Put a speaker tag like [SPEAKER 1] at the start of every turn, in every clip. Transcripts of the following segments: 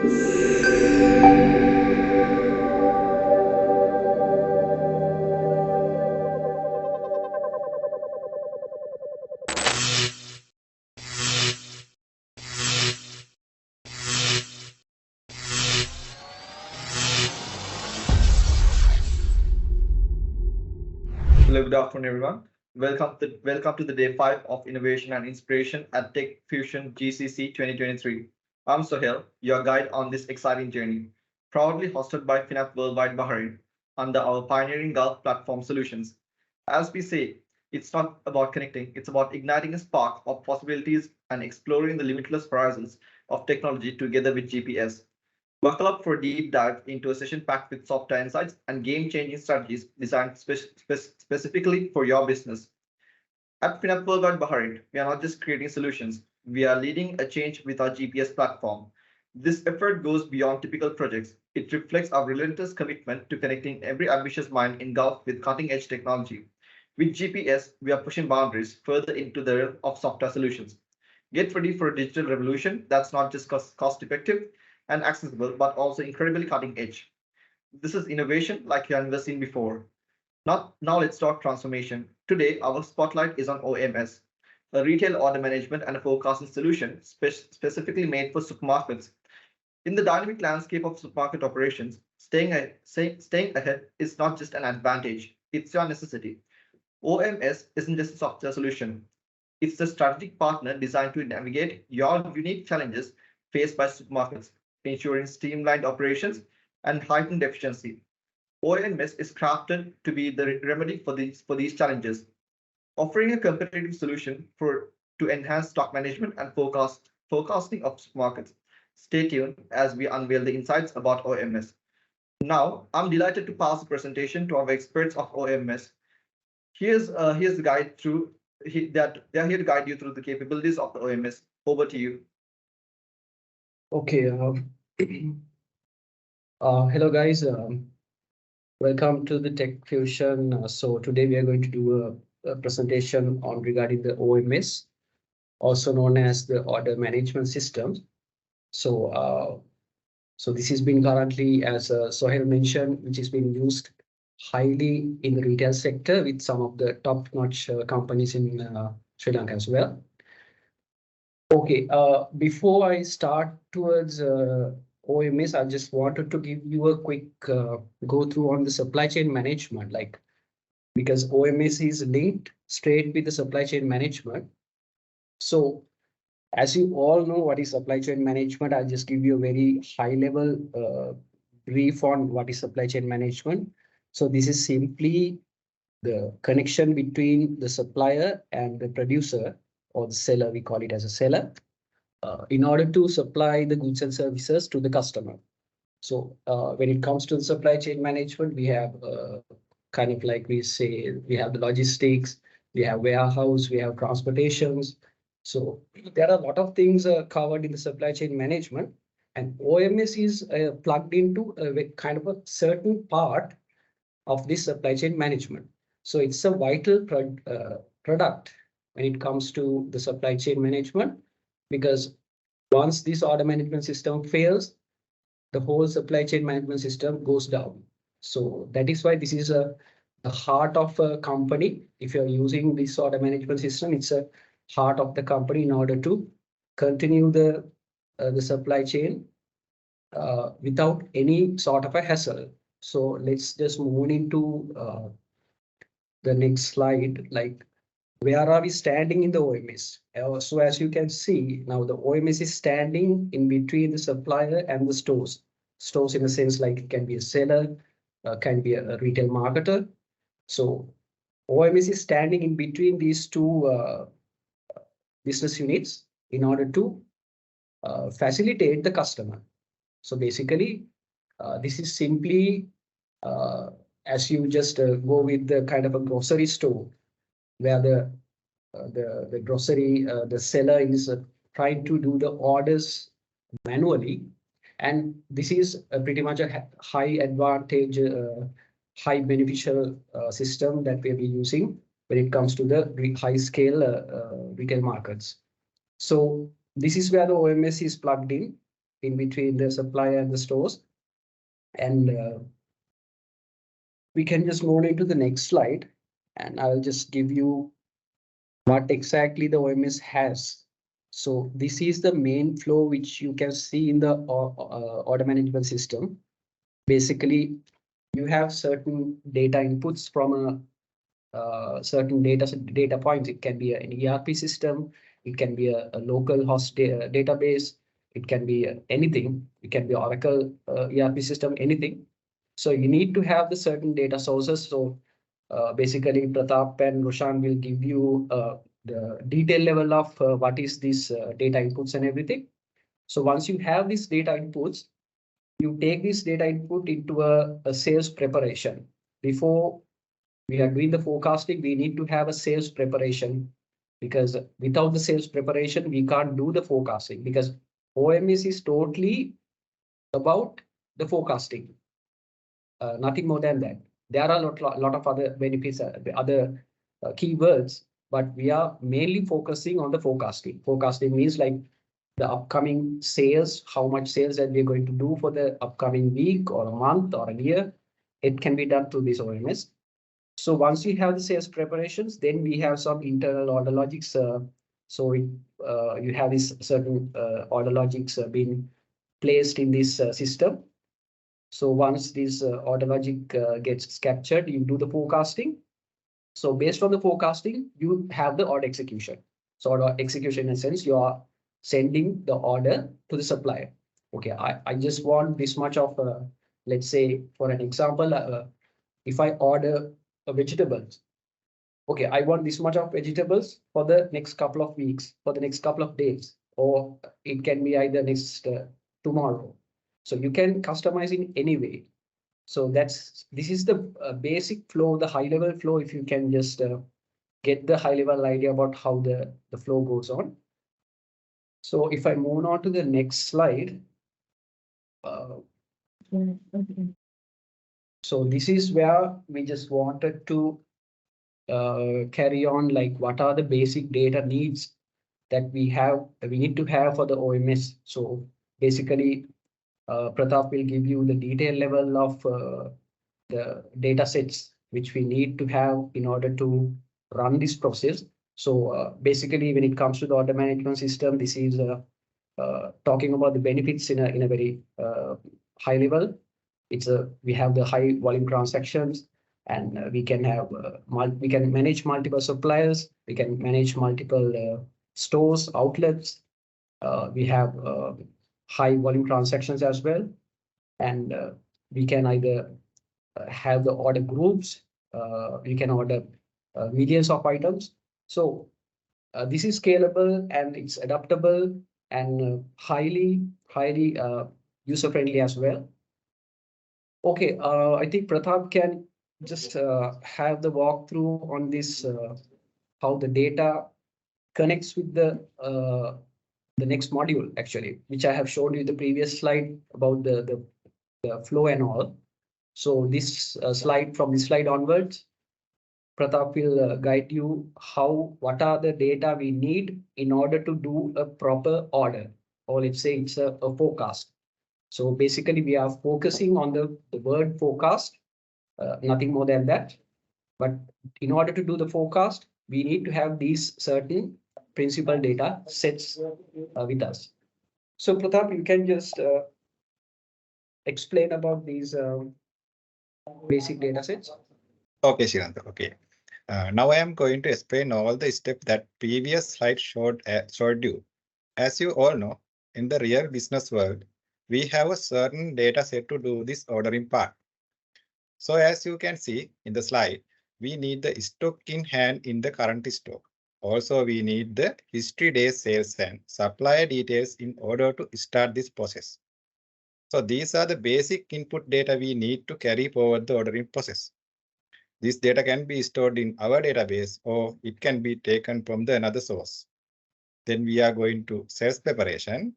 [SPEAKER 1] Hello, good afternoon, everyone. Welcome to the day 5 of Innovation and Inspiration at TechFusion GCC 2023. I'm Sohail, your guide on this exciting journey, proudly hosted by FINAP Worldwide Bahrain under our pioneering Gulf platform solutions. As we say, it's not about connecting, it's about igniting a spark of possibilities and exploring the limitless horizons of technology together with GPS. Buckle up for a deep dive into a session packed with software insights and game-changing strategies designed specifically for your business. At FinApp Worldwide Bahrain, we are not just creating solutions, we are leading a change with our GPS platform. This effort goes beyond typical projects. It reflects our relentless commitment to connecting every ambitious mind in Gulf with cutting-edge technology. With GPS, we are pushing boundaries further into the realm of software solutions. Get ready for a digital revolution that's not just cost-effective and accessible, but also incredibly cutting edge. This is innovation like you have never seen before. Now let's talk transformation. Today, our spotlight is on OMS, a retail order management and a forecasting solution specifically made for supermarkets. In the dynamic landscape of supermarket operations, staying ahead is not just an advantage, it's your necessity. OMS isn't just a software solution, it's the strategic partner designed to navigate your unique challenges faced by supermarkets, ensuring streamlined operations and heightened efficiency. OMS is crafted to be the remedy for these challenges, offering a competitive solution to enhance stock management and forecasting of markets. Stay tuned as we unveil the insights about OMS. Now, I'm delighted to pass the presentation to our experts of OMS. Here's the guide through that they're here to guide you through the capabilities of the OMS. Over to you.
[SPEAKER 2] Okay. Hello, guys. Welcome to the TechFusion. So today we are going to do a presentation on regarding the OMS, also known as the order management system. So this has been currently, as Sohail mentioned, which is being used highly in the retail sector with some of the top-notch companies in Sri Lanka as well. Okay, before I start towards OMS, I just wanted to give you a quick go through on the supply chain management, because OMS is linked straight with the supply chain management. So as you all know what is supply chain management, I'll just give you a very high level brief on what is supply chain management. So this is simply the connection between the supplier and the producer, or the seller, we call it as a seller, in order to supply the goods and services to the customer. So when it comes to the supply chain management, we have kind of like we say, we have the logistics, we have warehouse, we have transportations. So there are a lot of things covered in the supply chain management, and OMS is plugged into a kind of a certain part of this supply chain management. So it's a vital product when it comes to the supply chain management, because once this order management system fails, the whole supply chain management system goes down. So that is why this is the heart of a company. If you're using this order management system, it's a heart of the company in order to continue the supply chain without any sort of a hassle. So let's just move into the next slide, where are we standing in the OMS? So as you can see, now the OMS is standing in between the supplier and the stores. Stores in a sense like it can be a seller, can be a retail marketer. So OMS is standing in between these two business units in order to facilitate the customer. So basically, this is simply as you just go with the kind of a grocery store, where the grocery the seller is trying to do the orders manually, and this is pretty much a high advantage, high beneficial system that we'll be using when it comes to the high scale retail markets. So this is where the OMS is plugged in in between the supplier and the stores. And we can just move into the next slide, and I'll just give you what exactly the OMS has. So this is the main flow which you can see in the order management system. Basically, you have certain data inputs from a certain data points. It can be an ERP system, it can be a local host database, it can be anything. It can be Oracle ERP system, anything. So you need to have the certain data sources. So basically, Pratap and Roshan will give you the detail level of what is this data inputs and everything. So once you have these data inputs, you take this data input into a sales preparation. Before we are doing the forecasting, we need to have a sales preparation, because without the sales preparation, we can't do the forecasting, because OMS is totally about the forecasting, nothing more than that. There are a lot of other benefits, other keywords, but we are mainly focusing on the forecasting. Forecasting means like the upcoming sales, how much sales that we're going to do for the upcoming week or a month or a year. It can be done through this OMS. So once we have the sales preparations, then we have some internal order logics. So you have this certain order logics being placed in this system. So once this order logic gets captured, you do the forecasting. So based on the forecasting, you have the order execution. So order execution, in a sense, you are sending the order to the supplier. Okay, I just want this much of, let's say, for an example, if I order vegetables, okay, I want this much of vegetables for the next couple of weeks, for the next couple of days, or it can be either next tomorrow. So you can customize in any way. So this is the basic flow, the high level flow. If you can just get the high level idea about how the flow goes on. So if I move on to the next slide. So this is where we just wanted to carry on, like what are the basic data needs that we need to have for the OMS. So basically, Pratap will give you the detail level of the data sets which we need to have in order to run this process. So basically, when it comes to the order management system, this is talking about the benefits in a very high level. We have the high volume transactions, and we can have we can manage multiple suppliers, we can manage multiple stores, outlets. We have high volume transactions as well, and we can either have the order groups. We can order millions of items. So this is scalable and it's adaptable and highly user friendly as well. Okay, I think Pratap can just have the walkthrough on this, how the data connects with the next module, actually, which I have shown you the previous slide about the flow and all. So this slide, from this slide onwards, Pratap will guide you what are the data we need in order to do a proper order, or let's say it's a forecast. So basically, we are focusing on the word forecast, nothing more than that. But in order to do the forecast, we need to have these certain principal data sets with us. So Pratap, you can just explain about these basic data sets.
[SPEAKER 3] Okay, Shiranta. Okay. Now I am going to explain all the steps that previous slide showed you. As you all know, in the real business world, we have a certain data set to do this ordering part. So as you can see in the slide, we need the stock in hand in the current stock. Also, we need the history days sales and supplier details in order to start this process. So these are the basic input data we need to carry forward the ordering process. This data can be stored in our database or it can be taken from another source. Then we are going to sales preparation.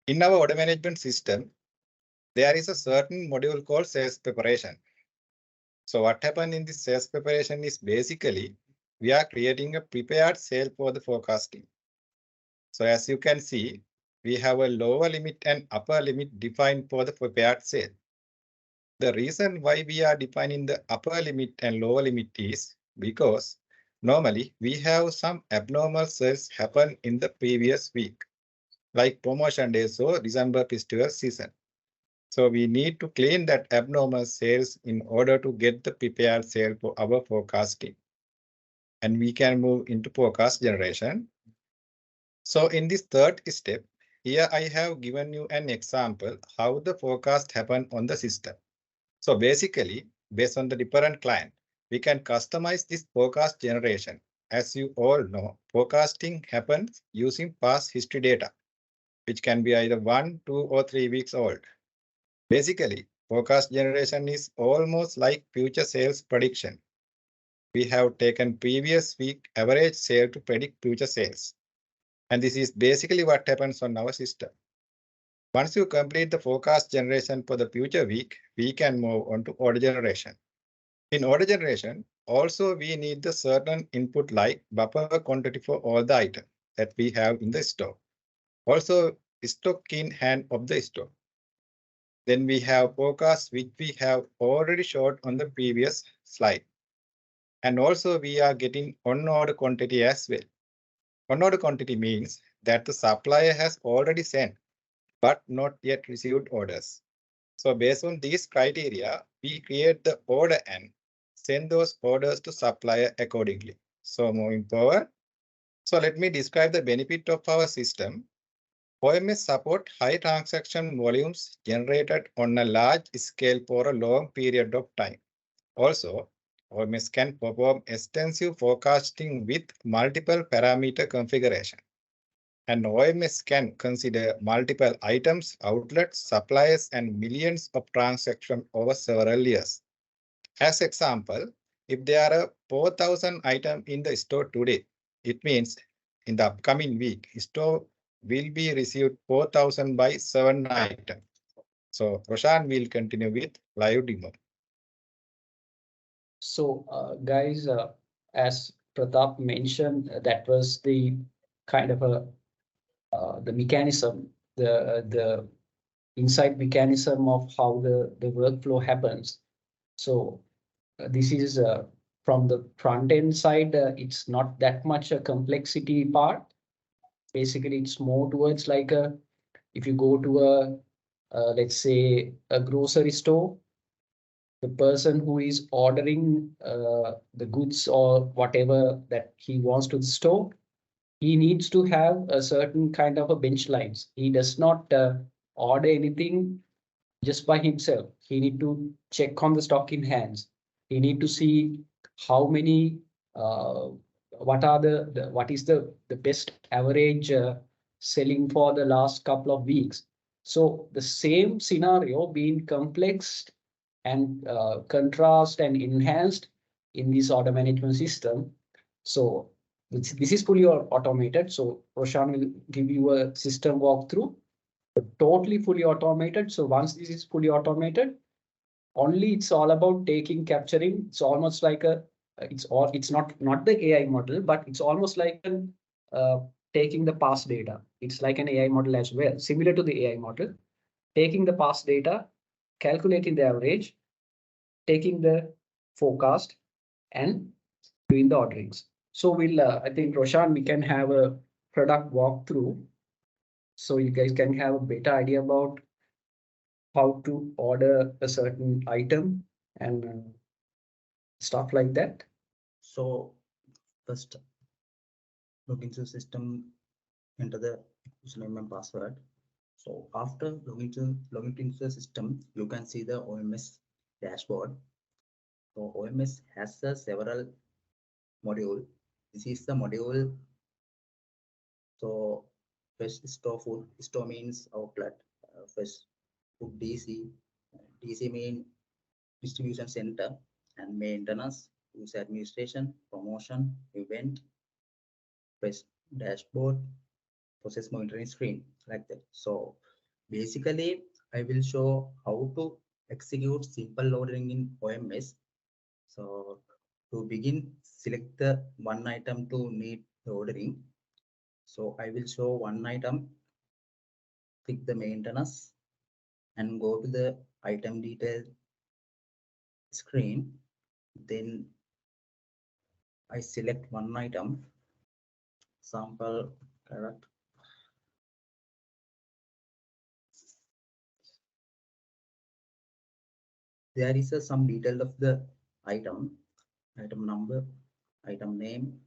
[SPEAKER 3] In our order management system, there is a certain module called sales preparation. So what happened in this sales preparation is basically we are creating a prepared sale for the forecasting. So as you can see, we have a lower limit and upper limit defined for the prepared sale. The reason why we are defining the upper limit and lower limit is because normally we have some abnormal sales happen in the previous week, like promotion days or December festival season. So we need to clean that abnormal sales in order to get the prepared sale for our forecasting. And we can move into forecast generation. So in this third step, here I have given you an example how the forecast happen on the system. So basically, based on the different client, we can customize this forecast generation. As you all know, forecasting happens using past history data, which can be either 1, 2, or 3 weeks old. Basically, forecast generation is almost like future sales prediction. We have taken previous week average sale to predict future sales. And this is basically what happens on our system. Once you complete the forecast generation for the future week, we can move on to order generation. In order generation, also we need the certain input like buffer quantity for all the items that we have in the store. Also, stock in hand of the store. Then we have forecast which we have already showed on the previous slide. And also we are getting on-order quantity as well. On-order quantity means that the supplier has already sent but not yet received orders. So based on these criteria, we create the order and send those orders to supplier accordingly. So moving forward, so let me describe the benefit of our system. OMS support high transaction volumes generated on a large scale for a long period of time. Also, OMS can perform extensive forecasting with multiple parameter configuration. And OMS can consider multiple items, outlets, suppliers, and millions of transactions over several years. As example, if there are 4,000 items in the store today, it means in the upcoming week, store will be received 4,000 by 7 items. So Roshan will continue with live demo.
[SPEAKER 2] So, guys, as Pratap mentioned, that was the kind of the mechanism, the inside mechanism of how the workflow happens. So this is from the front end side, it's not that much a complexity part. Basically, it's more towards like a, if you go to a let's say a grocery store, the person who is ordering the goods or whatever that he wants to the store, he needs to have a certain kind of a bench lines. He does not order anything just by himself. He need to check on the stock in hands. He need to see how many, what are what is the best average selling for the last couple of weeks. So the same scenario being complex and contrast and enhanced in this order management system. So this is fully automated. So Roshan will give you a system walkthrough, totally fully automated. So once this is fully automated, only it's all about capturing. It's almost like a, it's not the AI model, but it's almost like an taking the past data. It's like an AI model as well, similar to the AI model, taking the past data, calculating the average, taking the forecast, and doing the orderings. So we'll, I think Roshan, we can have a product walkthrough, so you guys can have a better idea about how to order a certain item and stuff like that.
[SPEAKER 4] So first log into the system, enter the username and password. So after logging into the system, you can see the OMS dashboard. So OMS has several module. This is the module. So first store food, store means outlet. First food DC, DC mean distribution center, and maintenance, user administration, promotion, event, press dashboard, process monitoring screen, like that. So basically, I will show how to execute simple ordering in OMS. So to begin, select the one item to need the ordering. So I will show one item. click the maintenance and go to the item detail screen. Then I select one item, sample carrot. There is some detail of the item, item number, item name,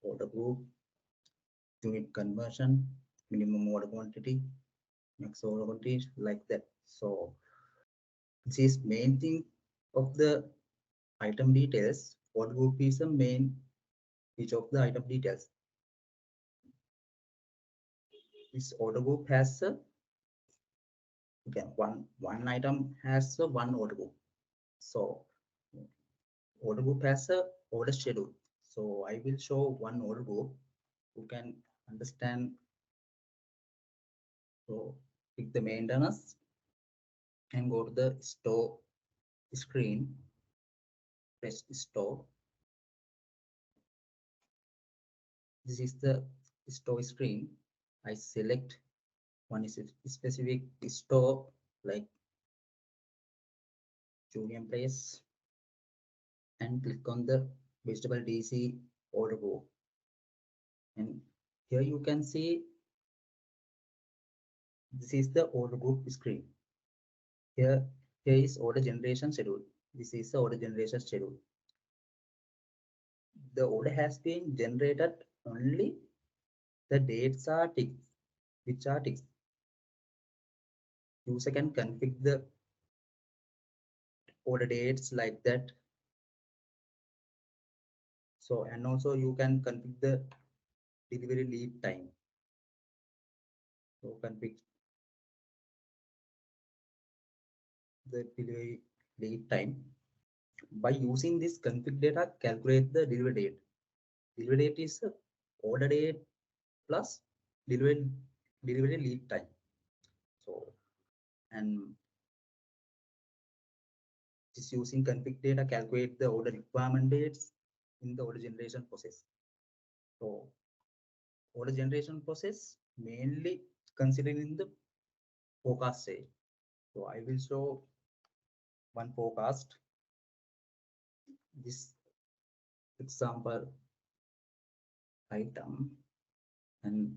[SPEAKER 4] order group, unit conversion, minimum order quantity, max order quantity, like that. So this is main thing of the item details. Order group is the main each of the item details. This order group has a again one item has a one order group. So order group has a order schedule. So I will show one order group. You can understand. So pick the maintenance and go to the store screen. Press store. This is the store screen. I select one is a specific store like Julian Place and click on the vegetable DC order group. And here you can see this is the order group screen. Here is order generation schedule. This is the order generation schedule. The order has been generated only the dates are ticked, which are ticked. User can configure the order dates like that. So, and also you can configure the delivery lead time. So configure the delivery lead time. By using this config data, calculate the delivery date. Delivery date is order date plus delivery lead time. So, and is using config data calculate the order requirement dates in the order generation process. So, order generation process mainly considering the forecast stage. So, I will show one forecast. This example item, and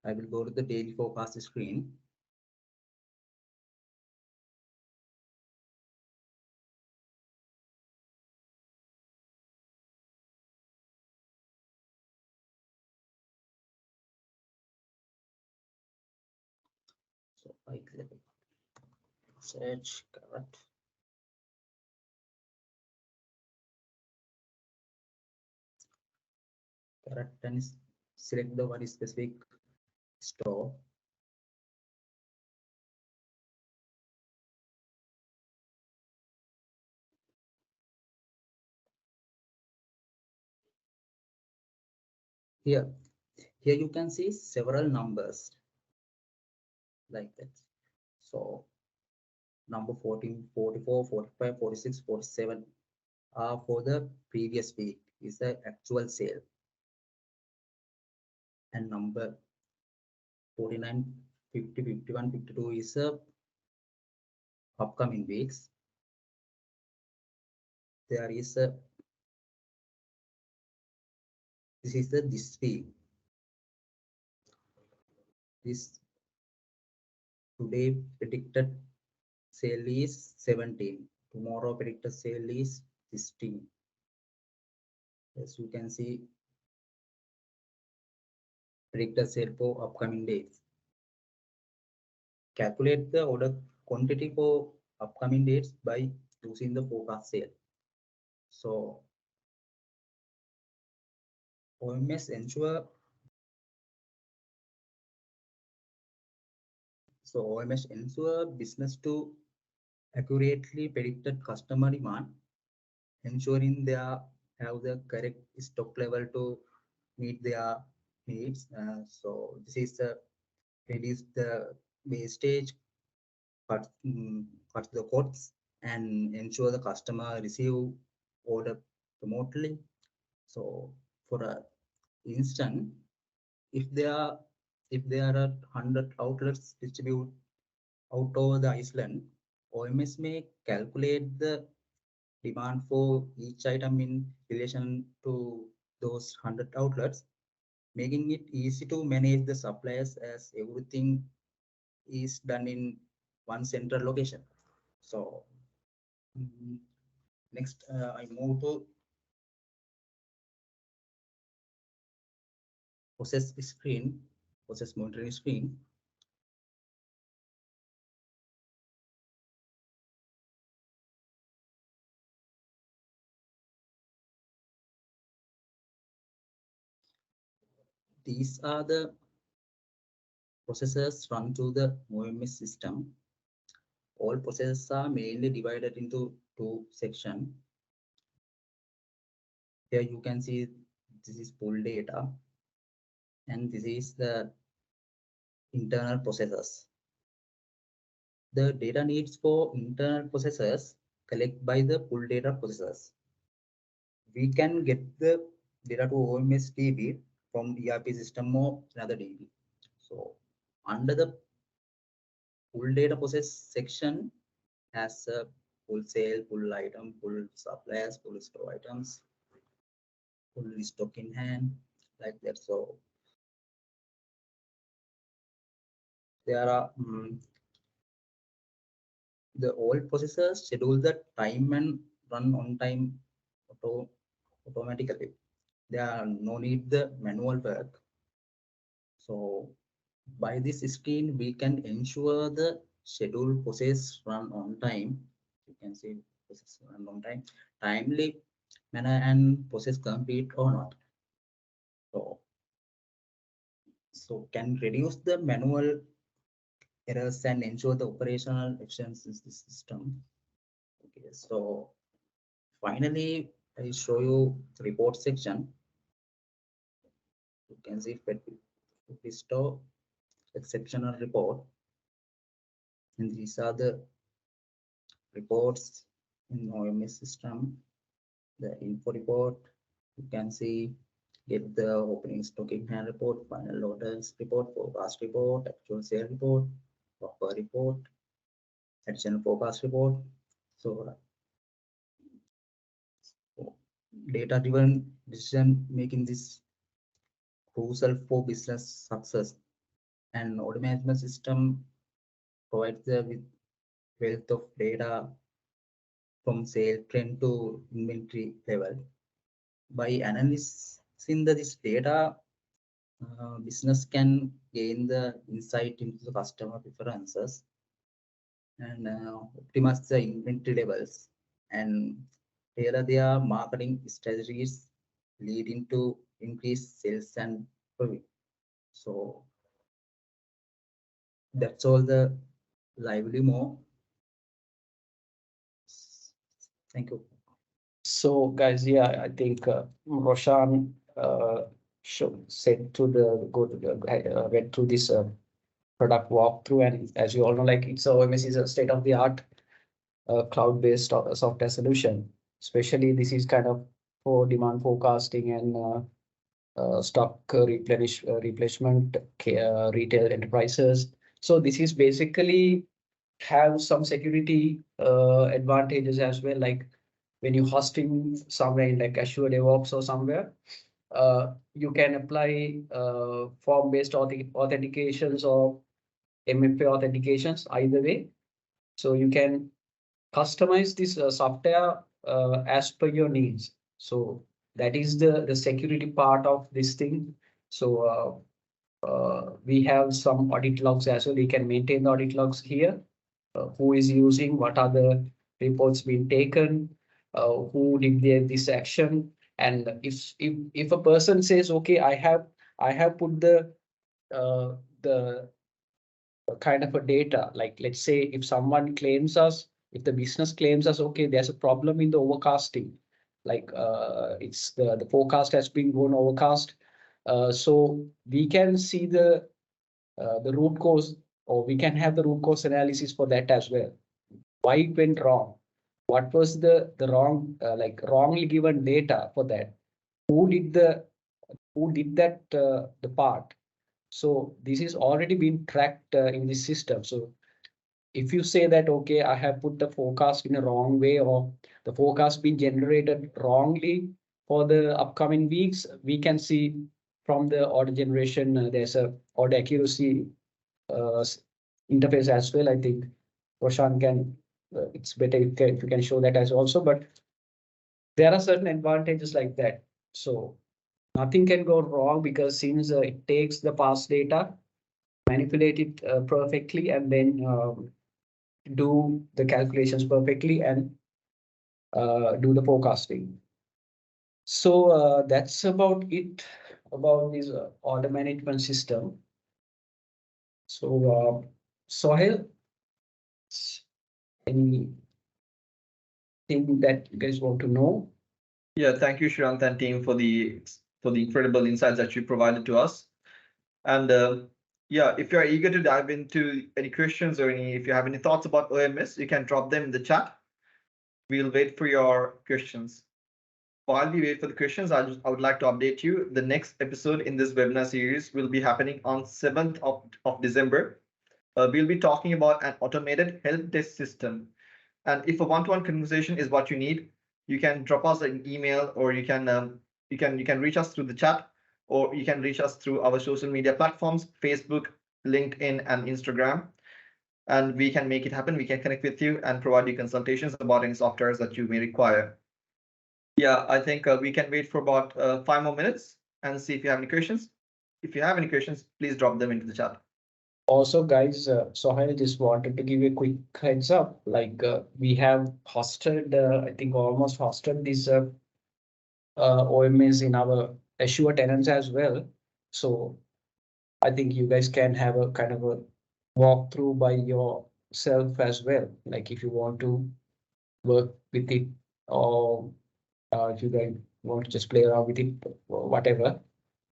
[SPEAKER 4] I will go to the daily forecast screen. So I click search carrot. Carrot and select the one specific store. Here you can see several numbers like that. So number 14, 44, 45, 46, 47 are for the previous week is the actual sale. And number 49, 50, 51, 52 is the upcoming weeks. There is a this is the this week. This today predicted sale is 17. Tomorrow predicted sale is 16. As you can see, predicted sale for upcoming days. Calculate the order quantity for upcoming dates by using the forecast sale. So OMS ensure business to accurately predicted customer demand, ensuring they have the correct stock level to meet their needs. So this is the reduce the wastage, cut the costs, and ensure the customer receive order remotely. So for instance, if there if there are 100 outlets distributed out over the island, OMS may calculate the demand for each item in relation to those 100 outlets, making it easy to manage the suppliers as everything is done in one central location. So next, I move to process screen, process monitoring screen. These are the processes run through the OMS system. All processes are mainly divided into two sections. Here you can see this is pull data, and this is the internal processes. The data needs for internal processes collect by the pull data processes. We can get the data to OMS DB from ERP system or another DB. So under the pull data process section has a pull sale, pull item, pull suppliers, pull store items, pull stock in hand, like that. So there are the old processors schedule the time and run on time automatically. There are no need the manual work. So by this screen, we can ensure the scheduled process run on time. You can see process run on time, timely manner, and process complete or not. So can reduce the manual errors and ensure the operational efficiency in the system. Okay, so finally, I show you the report section. You can see store exceptional report, and these are the reports in OMS system. The info report, you can see get the opening stock in hand report, final orders report, forecast report, actual sale report, buffer report, additional forecast report. So data driven decision making is crucial for business success, and order management system provides the with wealth of data from sale trend to inventory level. By analyzing this data, business can gain the insight into the customer preferences and optimize the inventory levels and tailor their marketing strategies, leading to increased sales and profit. So that's all the lively more. Thank you.
[SPEAKER 2] So guys, yeah, I think Roshan said to the went through this product walkthrough, and as you all know, like it's OMS is a state-of-the-art cloud-based software solution. Especially this is kind of for demand forecasting and stock replenishment, retail enterprises. So this is basically have some security advantages as well, like when you hosting somewhere in like Azure DevOps or somewhere, you can apply form-based authentications or MFA authentications either way. So you can customize this software as per your needs. So that is the security part of this thing. So we have some audit logs as well. We can maintain the audit logs here. Who is using, what are the reports being taken, who did this action, and if a person says, okay, I have put the kind of a data, like let's say if someone claims us, if the business claims us, okay, there's a problem in the overcasting, like it's the forecast has been gone overcast, so we can see the root cause, or we can have the root cause analysis for that as well. Why it went wrong? What was the wrong, like wrongly given data for that? Who did that the part? So this is already been tracked in the system. So if you say that, okay, I have put the forecast in a wrong way, or the forecast been generated wrongly for the upcoming weeks, we can see from the order generation, there's a order accuracy interface as well. I think Roshan can, it's better if you can show that as also, but there are certain advantages like that. So nothing can go wrong because since it takes the past data, manipulate it perfectly, and then do the calculations perfectly and do the forecasting. So that's about it about this order management system. So Sohail, anything that you guys want to know?
[SPEAKER 1] Yeah, thank you, Shrant and team, for the incredible insights that you provided to us. And yeah, if you're eager to dive into any questions or if you have any thoughts about OMS, you can drop them in the chat. We'll wait for your questions. While we wait for the questions, I would like to update you. The next episode in this webinar series will be happening on 7th of December. We'll be talking about an automated help desk system. And if a one-to-one conversation is what you need, you can drop us an email, or you can reach us through the chat, or you can reach us through our social media platforms, Facebook, LinkedIn, and Instagram. And we can make it happen. We can connect with you and provide you consultations about any softwares that you may require. Yeah, I think we can wait for about 5 more minutes and see if you have any questions. If you have any questions, please drop them into the chat.
[SPEAKER 2] Also, guys, Sohail just wanted to give you a quick heads up. Like we have hosted, I think almost hosted this OMS in our Azure tenants as well. So I think you guys can have a kind of a walkthrough by yourself as well. Like if you want to work with it, or if you guys want to just play around with it, or whatever.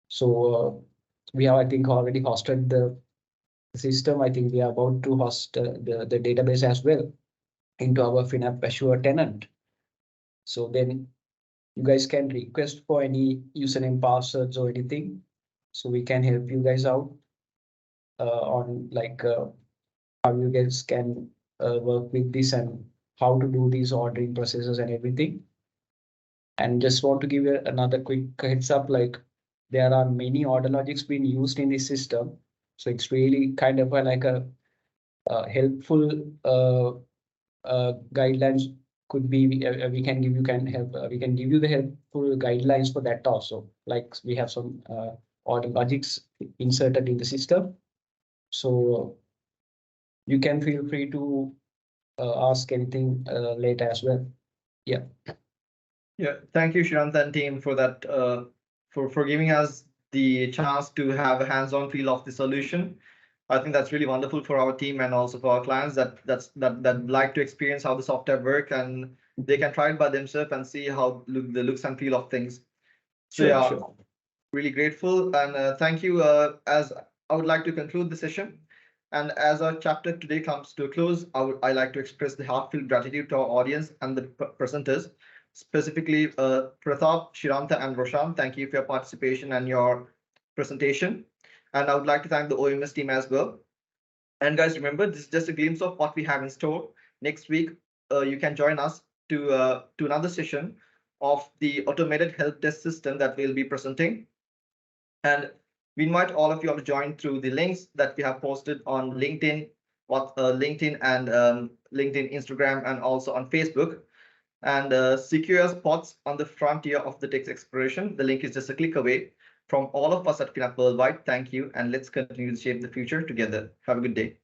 [SPEAKER 2] So we have, I think, already hosted the system. I think we are about to host the database as well into our FINAP Azure tenant. So then you guys can request for any username, passwords, or anything. So we can help you guys out on like how you guys can work with this and how to do these ordering processes and everything. And just want to give you another quick heads up, like there are many order logics being used in this system. So it's really kind of like a helpful guidelines could be we can give you can help we can give you the helpful guidelines for that also. Like we have some order logics inserted in the system. So you can feel free to ask anything later as well. Yeah.
[SPEAKER 1] Yeah, thank you, Shrant and team, for that, for giving us the chance to have a hands-on feel of the solution. I think that's really wonderful for our team and also for our clients that like to experience how the software work, and they can try it by themselves and see how the looks and feel of things. So yeah,
[SPEAKER 2] Sure.
[SPEAKER 1] really grateful, and thank you. As I would like to conclude the session, and as our chapter today comes to a close, I like to express the heartfelt gratitude to our audience and the presenters, specifically Pratap, Shiranta, and Roshan. Thank you for your participation and your presentation. And I would like to thank the OMS team as well. And guys, remember, this is just a glimpse of what we have in store. Next week, you can join us to another session of the automated help desk system that we'll be presenting. And we invite all of you all to join through the links that we have posted on LinkedIn, LinkedIn and LinkedIn, Instagram, and also on Facebook. And secure your spots on the frontier of the text exploration. The link is just a click away. From all of us at FINAP Worldwide, thank you, and let's continue to shape the future together. Have a good day.